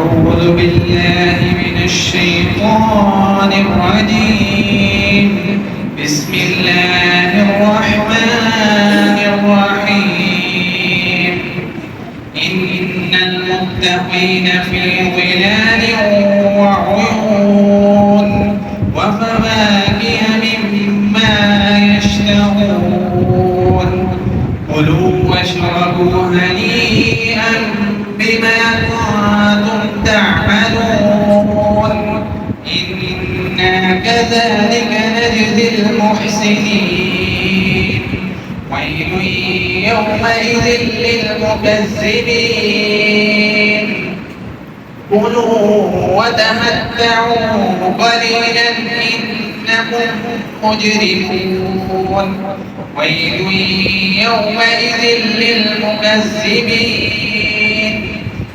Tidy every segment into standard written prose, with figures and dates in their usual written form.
أعوذ بالله من الشيطان الرجيم. بسم الله الرحمن الرحيم. إن المتقين في ظلال وعيون وفواكه مما يشتهون. كلوا واشربوا هنيئا بما كنتم تعملون. إنا كذلك نجزي المحسنين. ويل يومئذ للمكذبين. كلوا وتمتعوا قليلا إنكم مجرمون. ويل يومئذ للمكذبين.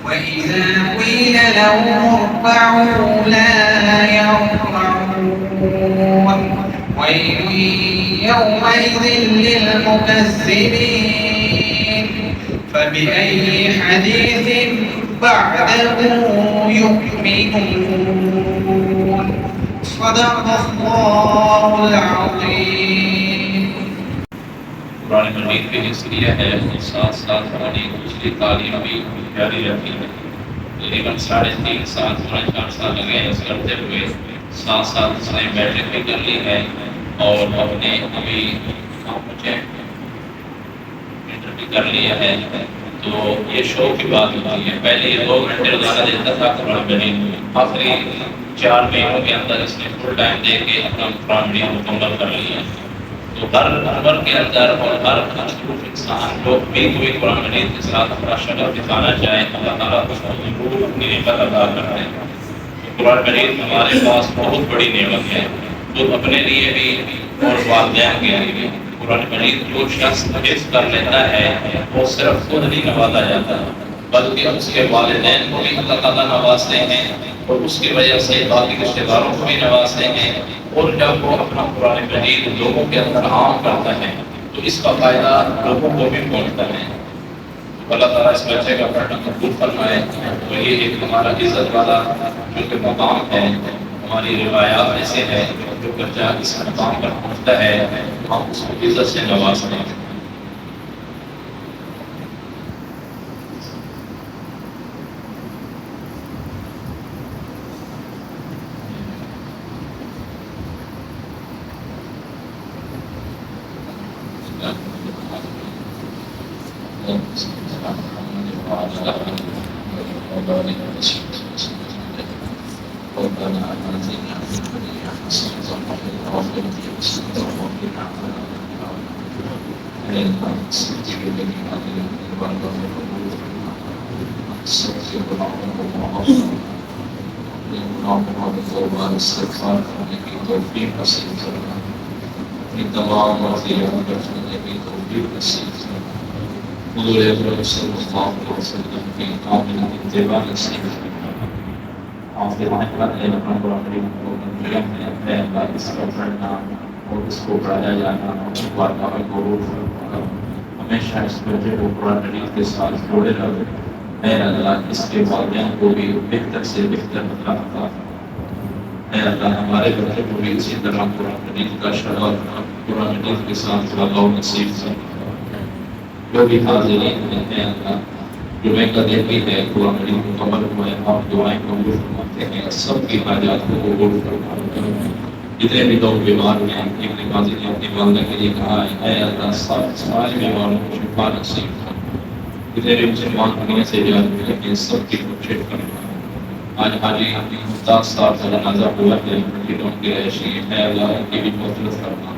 وإذا قيل لهم اركعوا لا يركعون. ويل يومئذ للمكذبين. فبأي حديث بعده يؤمنون. صدق الله العظيم. قرآن مجید کے ذریعہ ہے، ساتھ ساتھ ہماری دوسری تعلیم بھی جاری رہتی ہے. تقریباً 3.5 سال 4 سال لگے اس کرتے ہوئے. ساتھ ساتھ اس نے میٹرک بھی کر لی ہے اور اپنے ابھی انٹر بھی کر لیا ہے. تو یہ شوق کی بات ہوتی ہے. پہلے یہ 2 گھنٹے روزانہ دیتا تھا قرآن مجید. آخری 4 مہینوں کے اندر اس نے فل ٹائم دے کے اپنا قرآن مجید مکمل کر لیا. تو ہر عمر کے اندر اور ہر مصروف انسان جو بھی کوئی قرآن مجید کے ساتھ اپنا شغف دکھانا چاہے، اللہ تعالیٰ اس کو ضرور اپنی نعمت عطا کرتے ہیں. قرآن مجید ہمارے پاس بہت بڑی نعمت ہے، جو اپنے لیے بھی اور والدین کے لیے بھی. قرآن مجید جو شخص حفظ کر لیتا ہے وہ صرف خود نہیں نوازا جاتا بلکہ اس کے والدین کو بھی اللہ تعالیٰ نوازتے ہیں اور اس کی وجہ سے باقی رشتے داروں کو بھی نوازتے ہیں. اور جب وہ اپنا قرآن مجید لوگوں کے اندر عام کرتا ہے تو اس کا فائدہ لوگوں کو بھی پہنچتا ہے. اللہ تعالیٰ اس بچے کا پڑھنا قبول فرمائے. تو یہ ایک ہمارا عزت والا جو کہ مقام ہے. ہماری روایات ایسے ہے جو بچہ اس مقام پر پہنچتا ہے ہم اس کو عزت سے نوازتے ہیں. استغفار کرنے کی توفیق نصیب کرنا. اپنی تمام مرضیات کرنے کی توفیق نصیب کرنا. حضور اکرم صلی اللہ علیہ وسلم کی کامل اتباع نصیب کرنا. آپ کے معنی پر ہے اپنا قرآن مجید کو نظام ہے اللہ اس کو پڑھنا اور اس کو پڑھایا جانا اور واقعہ کو ہمیشہ اس بچے کو قرآن مجید کے ساتھ جوڑے رکھے. اے اللہ اس کے والدین کو بھی بہتر سے بہتر عطا فرما. اے اللہ ہمارے بچے کو بھی اسی طرح قرآن مجید کا شغف قرآن مجید کے ساتھ لگاؤ نصیب فرما. جو بھی حاضرین ہیں اے اللہ جمعہ کا دن بھی ہے قرآن مجید مکمل ہوئے آپ دعائیں قبول فرماتے ہیں. سب کی حاجات کو قبول فرما. جتنے بھی لوگ بیمار ہیں ابن قاضی نے اپنی والدہ کے لیے کہا ہے اے اللہ سارے بیماروں کو شفا نصیب فرما. جتنے بھی مسلمان دنیا سے جا رہے ہیں سب کی کوشش کرنا. آج حاجی ممتاز صاحب کا جنازہ ہوا ہے ان کی رہائشی ہے. اے اللہ ان کی بھی مغفرت فرما.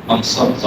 ہم سب